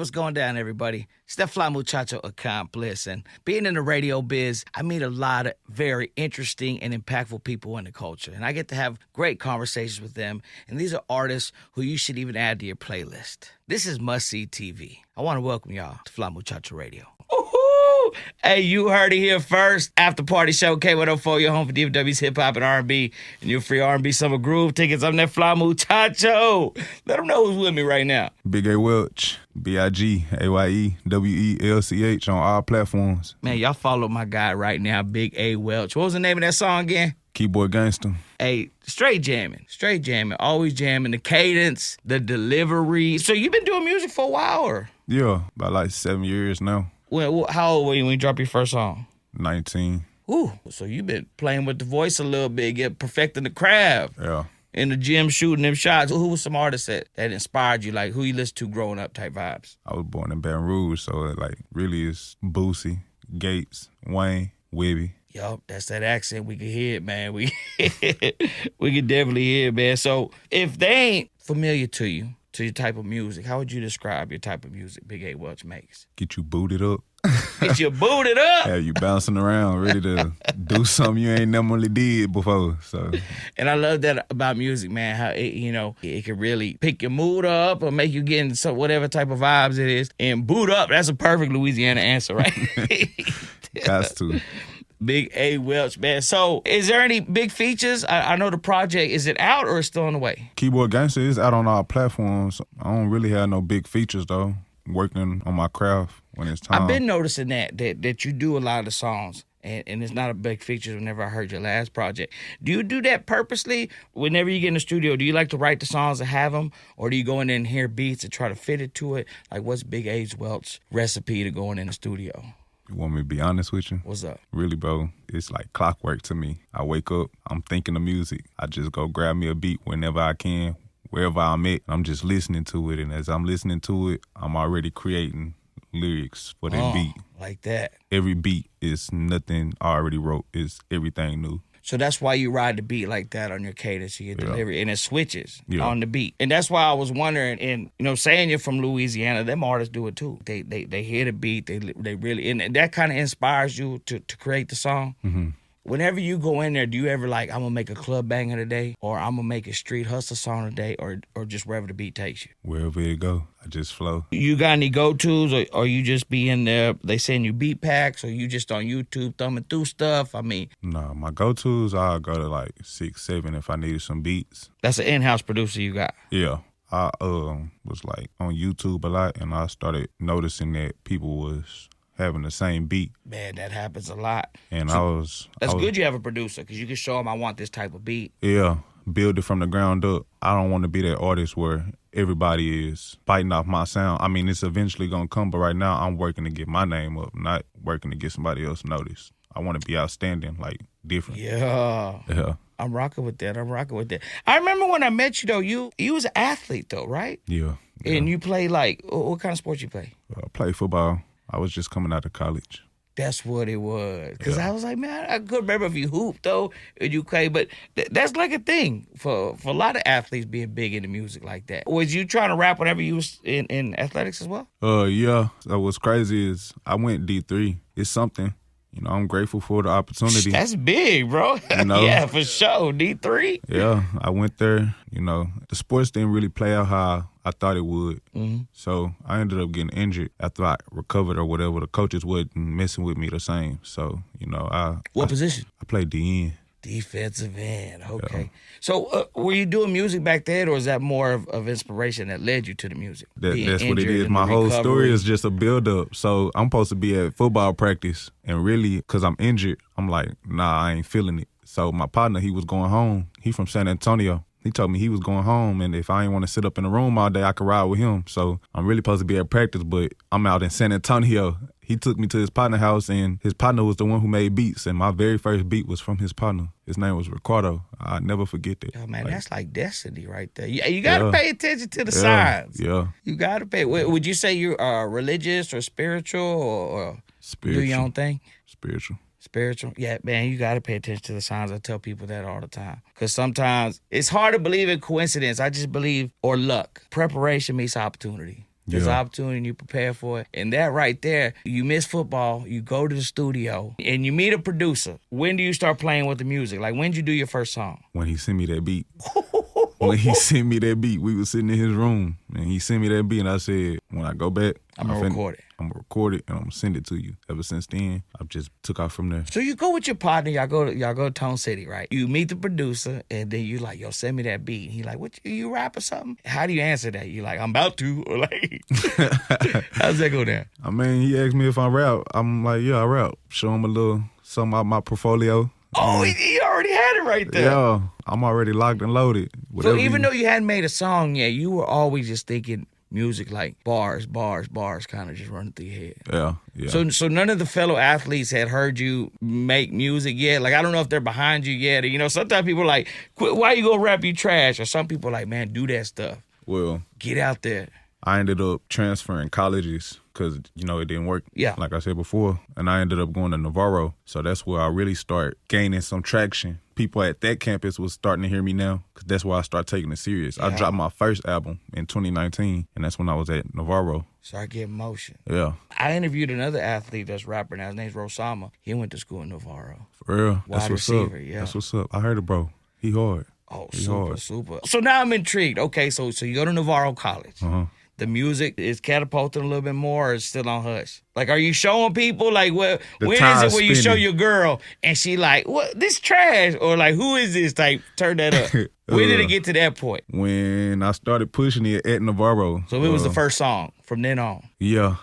What's going down, everybody? It's that Fly Muchacho accomplice. And being in the radio biz, I meet a lot of very interesting and impactful people in the culture. And I get to have great conversations with them. And these are artists who you should even add to your playlist. This is Must See TV. I want to welcome y'all to Fly Muchacho Radio. Woohoo! Hey, you heard it here first. After Party Show, K104, your home for DFW's hip-hop and R&B. And your free R&B Summer Groove tickets. I'm that Fly Muchacho. Let them know who's with me right now. Big Aye Welch, BigAyewelch on all platforms. Man, y'all follow my guy right now, Big Aye Welch. What was the name of that song again? Keyboard Gangster. Hey, straight jamming, always jamming. The cadence, the delivery. So you've been doing music for a while, or? Yeah, about like 7 years now. Well, how old were you when you dropped your first song? 19. Ooh, so you've been playing with the voice a little bit, perfecting the craft. Yeah. In the gym, shooting them shots. Who was some artists that inspired you, like who you listened to growing up type vibes? I was born in Baton Rouge, so like really it's Boosie, Gates, Wayne, Webby. Yup, that's that accent. We can hear it, man. We can definitely hear it, man. So if they ain't familiar to you, to your type of music, how would you describe your type of music Big Aye Welch makes? Get you booted up. Get you booted up. Have you bouncing around, ready to do something you ain't never really did before. So, and I love that about music, man. How it can really pick your mood up or make you get in some whatever type of vibes it is. And boot up, that's a perfect Louisiana answer, right? Has to. Big Aye Welch, man. So, is there any big features? I know the project, is it out or is it still on the way? Keyboard Gangster is out on all platforms. I don't really have no big features, though. Working on my craft when it's time. I've been noticing that you do a lot of the songs, and it's not a big feature whenever I heard your last project. Do you do that purposely? Whenever you get in the studio, do you like to write the songs and have them, or do you go in there and hear beats and try to fit it to it? Like, what's Big Aye Welch's recipe to going in the studio? You want me to be honest with you? What's up? Really, bro, it's like clockwork to me. I wake up, I'm thinking of music. I just go grab me a beat whenever I can, wherever I'm at. I'm just listening to it, and as I'm listening to it, I'm already creating lyrics for that beat. Like that. Every beat is nothing I already wrote. It's everything new. So that's why you ride the beat like that on your cadence, your delivery, and it switches on the beat. And that's why I was wondering, and saying you're from Louisiana, them artists do it too. They hear the beat, they really, and that kind of inspires you to create the song. Mm-hmm. Whenever you go in there, do you ever like, I'm gonna make a club banger today, or I'm gonna make a street hustle song today, or just wherever the beat takes you? Wherever it go, I just flow. You got any go-tos, or you just be in there, they send you beat packs, or you just on YouTube thumbing through stuff? I mean... No, my go-tos, I'll go to like 6, 7 if I needed some beats. That's an in-house producer you got? Yeah. I was like on YouTube a lot, and I started noticing that people was having the same beat. Man, that happens a lot. And That's good you have a producer, because you can show them I want this type of beat. Yeah, build it from the ground up. I don't want to be that artist where everybody is biting off my sound. I mean, it's eventually going to come, but right now I'm working to get my name up, not working to get somebody else noticed. I want to be outstanding, like different. Yeah. I'm rocking with that. I remember when I met you, though, you was an athlete, though, right? Yeah. And you play, like, what kind of sport you play? I play football. I was just coming out of college. That's what it was. Because I was like, man, I couldn't remember if you hooped, though, and you play. But that's like a thing for a lot of athletes being big into music like that. Was you trying to rap whenever you was in athletics as well? Yeah. So what's crazy is I went D3. It's something. I'm grateful for the opportunity. That's big, bro. Yeah, for sure. D3? Yeah, I went there. The sports didn't really play out how I thought it would. Mm-hmm. So I ended up getting injured after I recovered or whatever. The coaches wasn't messing with me the same. So, What position? I played DN. Defensive end, okay. Yeah. So were you doing music back then, or is that more of inspiration that led you to the music? That's what it is. My whole story is just a build-up. So I'm supposed to be at football practice, and really, because I'm injured, I'm like, nah, I ain't feeling it. So my partner, he was going home. He from San Antonio. He told me he was going home, and if I ain't want to sit up in the room all day, I could ride with him. So I'm really supposed to be at practice, but I'm out in San Antonio. He took me to his partner's house, and his partner was the one who made beats, and my very first beat was from his partner. His name was Ricardo. I'll never forget that. Oh, man, that's like destiny right there. You got to pay attention to the signs. Yeah. You got to pay. Would you say you're religious or spiritual or spiritual. Do your own thing? Spiritual. Yeah, man, you got to pay attention to the signs. I tell people that all the time. Because sometimes it's hard to believe in coincidence. I just believe, or luck. Preparation meets opportunity. There's Yeah. opportunity and you prepare for it. And that right there, you miss football, you go to the studio, and you meet a producer. When do you start playing with the music? Like, when did you do your first song? When he sent me that beat. When he sent me that beat, we was sitting in his room, and he sent me that beat, and I said, when I go back, I'm going to record it. I'm going to record it, and I'm going to send it to you. Ever since then, I've just took off from there. So you go with your partner, y'all go to Tone City, right? You meet the producer, and then you like, yo, send me that beat. And he like, what, you rap or something? How do you answer that? You like, I'm about to, or like, how's that go down? I mean, he asked me if I rap. I'm like, yeah, I rap. Show him a little something out my portfolio. Oh, he already had it right there. Yeah, I'm already locked and loaded. So even though you hadn't made a song yet, you were always just thinking music like bars, kind of just running through your head. Yeah. So none of the fellow athletes had heard you make music yet? Like, I don't know if they're behind you yet. Or, you know, sometimes people are like, why you gonna rap, you trash? Or some people are like, man, do that stuff. Well, get out there. I ended up transferring colleges because, you know, it didn't work, yeah, like I said before. And I ended up going to Navarro. So that's where I really start gaining some traction. People at that campus was starting to hear me now because that's why I started taking it serious. Yeah. I dropped my first album in 2019, and that's when I was at Navarro. Start getting motion. Yeah. I interviewed another athlete that's rapper now. His name's Rosama. He went to school in Navarro. For real? Wide that's what's receiver, up. Yeah. That's what's up. I heard it, bro. He hard. Oh, he hard. Super. So now I'm intrigued. Okay, so you go to Navarro College. Uh-huh. The music is catapulting a little bit more, or it's still on hush? Like, are you showing people, like, when is it where you show your girl and she like, what, this trash? Or like, who is this type? Turn that up. When did it get to that point? When I started pushing it at Navarro. So it was the first song from then on? Yeah.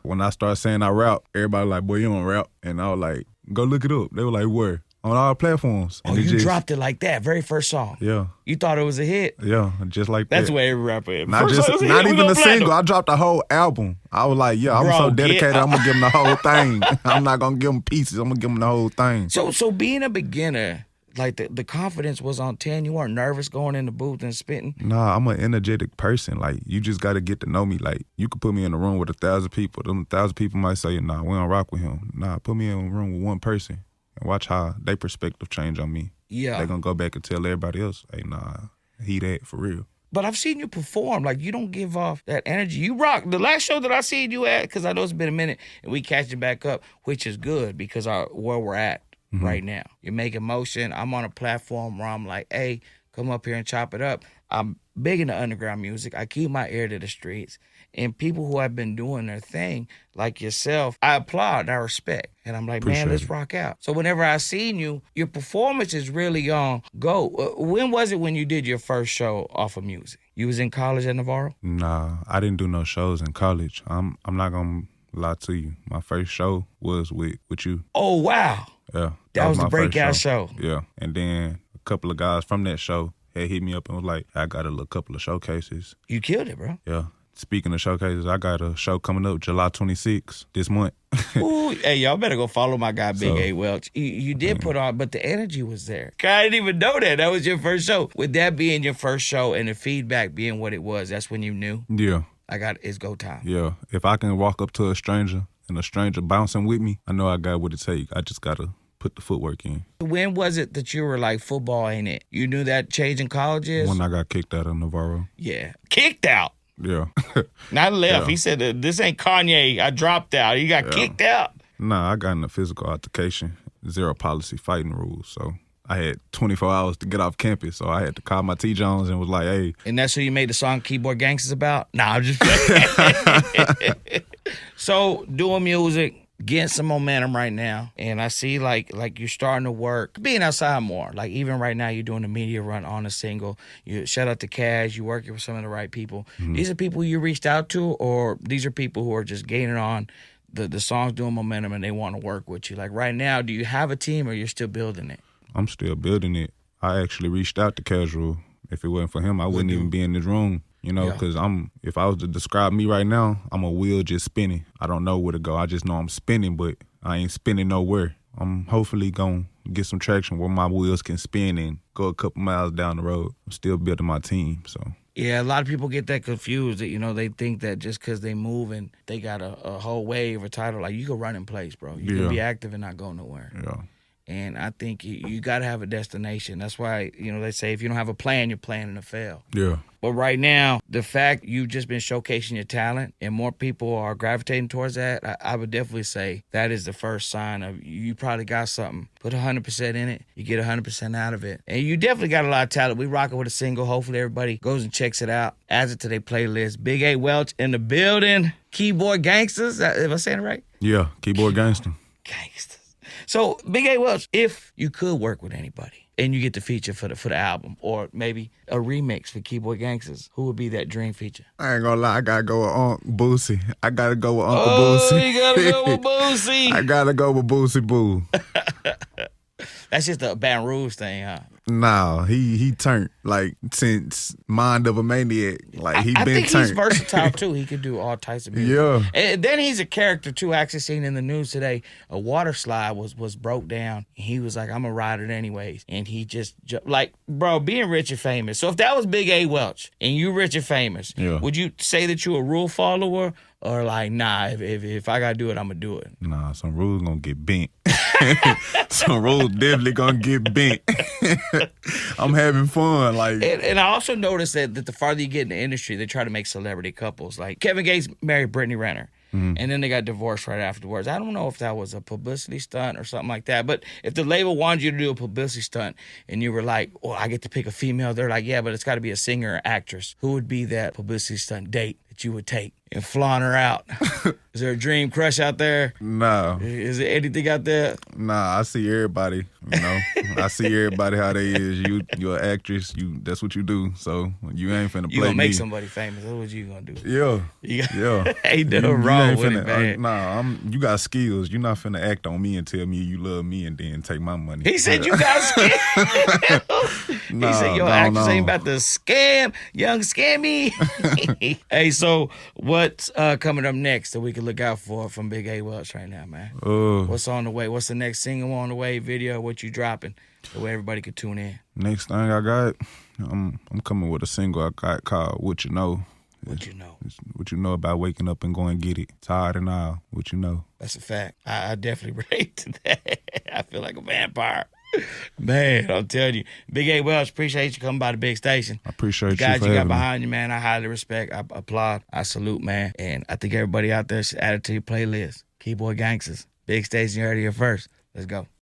When I started saying I rap, everybody like, boy, you don't rap. And I was like, go look it up. They were like, where? On all platforms. And you dropped it like that, very first song. Yeah. You thought it was a hit? Yeah, just like that. That's where every rapper is. Not even a single. I dropped a whole album. I was like, yeah, I'm so dedicated, I'm going to give them the whole thing. I'm not going to give them pieces. I'm going to give them the whole thing. So being a beginner, like the confidence was on 10. You weren't nervous going in the booth and spitting? Nah, I'm an energetic person. Like, you just got to get to know me. Like, you could put me in a room with 1,000 people. Them 1,000 people might say, nah, we don't rock with him. Nah, put me in a room with one person. And watch how their perspective change on me. Yeah. They're going to go back and tell everybody else, hey, nah, he that for real. But I've seen you perform. Like, you don't give off that energy. You rock. The last show that I seen you at, because I know it's been a minute, and we catching back up, which is good because where we're at right now. You're making motion. I'm on a platform where I'm like, hey, come up here and chop it up. I'm big into underground music. I keep my ear to the streets. And people who have been doing their thing, like yourself, I applaud and I respect. And I'm like, man, let's rock out. So whenever I seen you, your performance is really on go. When was it when you did your first show off of music? You was in college at Navarro? Nah, I didn't do no shows in college. I'm not going to lie to you. My first show was with you. Oh, wow. Yeah. That was my the breakout show. Yeah. And then a couple of guys from that show had hit me up and was like, I got a couple of showcases. You killed it, bro. Yeah. Speaking of showcases, I got a show coming up July 26th this month. Ooh, hey, y'all better go follow my guy, Big Aye Welch. You did put on, but the energy was there. I didn't even know that. That was your first show. With that being your first show and the feedback being what it was, that's when you knew? Yeah. It's go time. Yeah. If I can walk up to a stranger and a stranger bouncing with me, I know I got what it takes. I just got to put the footwork in. When was it that you were like, football ain't it? You knew that changing colleges? When I got kicked out of Navarro. Yeah. Kicked out? Yeah. Not left. Yeah. He said, this ain't Kanye. I dropped out. You got kicked out. Nah, I got in a physical altercation. Zero policy fighting rules. So I had 24 hours to get off campus. So I had to call my T. Jones and was like, hey. And that's who you made the song Keyboard Gangsters about? Nah, I'm just playing. So doing music, getting some momentum right now, and I see like you're starting to work, being outside more. Like even right now, you're doing a media run on a single. You shout out to Cash. You're working with some of the right people. Mm-hmm. These are people you reached out to, or these are people who are just gaining on the song's doing momentum and they want to work with you. Like right now, do you have a team or you're still building it? I'm still building it. I actually reached out to Casual. If it wasn't for him, I wouldn't even be in this room. You know, because if I was to describe me right now, I'm a wheel just spinning. I don't know where to go. I just know I'm spinning, but I ain't spinning nowhere. I'm hopefully going to get some traction where my wheels can spin and go a couple miles down the road. I'm still building my team, so. Yeah, a lot of people get that confused. That, you know, they think that just because they move and they got a whole wave or title, like you can run in place, bro. You can be active and not go nowhere. Yeah. And I think you got to have a destination. That's why, they say if you don't have a plan, you're planning to fail. Yeah. But right now, the fact you've just been showcasing your talent and more people are gravitating towards that, I would definitely say that is the first sign of you probably got something. Put 100% in it, you get 100% out of it. And you definitely got a lot of talent. We rocking with a single. Hopefully everybody goes and checks it out, adds it to their playlist. Big Aye Welch in the building. Keyboard Gangsters. Am I saying it right? Yeah, Keyboard Gangster. Gangsters. So, Big Aye Welch, if you could work with anybody and you get the feature for the album or maybe a remix for Keyboard Gangsters, who would be that dream feature? I ain't gonna lie, I gotta go with Uncle Boosie. I gotta go with Uncle Boosie. You gotta go with Boosie. I gotta go with Boosie Boo. That's just a Baton Rouge thing, huh? Nah, he turned like since Mind of a Maniac. Like he I been think turned. He's versatile too. He could do all types of music. Yeah. And then he's a character too. I actually seen in the news today a water slide was broke down. He was like, I'm gonna ride it anyways. And he just like, bro, being rich and famous. So if that was Big Aye Welch and you rich and famous, would you say that you a rule follower? Or like, nah, if I gotta do it, I'm gonna do it. Nah, some rules gonna get bent. Some rules definitely gonna get bent. I'm having fun, like. And I also noticed that the farther you get in the industry, they try to make celebrity couples. Like Kevin Gates married Brittany Renner. And then they got divorced right afterwards. I don't know if that was a publicity stunt or something like that. But if the label wanted you to do a publicity stunt and you were like, oh, I get to pick a female, they're like, yeah, but it's got to be a singer or actress. Who would be that publicity stunt date that you would take and flaunt her out? Is there a dream crush out there? No. Is there anything out there? Nah, I see everybody, I see everybody how they is. You're an actress. That's what you do. So you ain't finna play me. You gonna make somebody famous. That's what you gonna do. Yeah. Ain't nothing wrong with it, man. Nah, you got skills. You're not finna act on me and tell me you love me and then take my money. He said you got skills. He said your actress ain't about to scam, young scammy. Hey, so what's coming up next that we can look out for from Big Aye Welch right now, man? What's on the way? What's the next single on the way? Video? What you dropping? The way everybody can tune in. Next thing I got, I'm coming with a single I got called What You Know. What you know? What you know about waking up and going get it. Tired and all. What you know. That's a fact. I definitely relate to that. I feel like a vampire. Man, I'm telling you. Big Aye Welch, appreciate you coming by the big station. I appreciate you for guys you got having me. behind you, man. I highly respect. I applaud. I salute, man. And I think everybody out there should add it to your playlist. Keyboard Gangsters. Big station, you heard it here first. Let's go.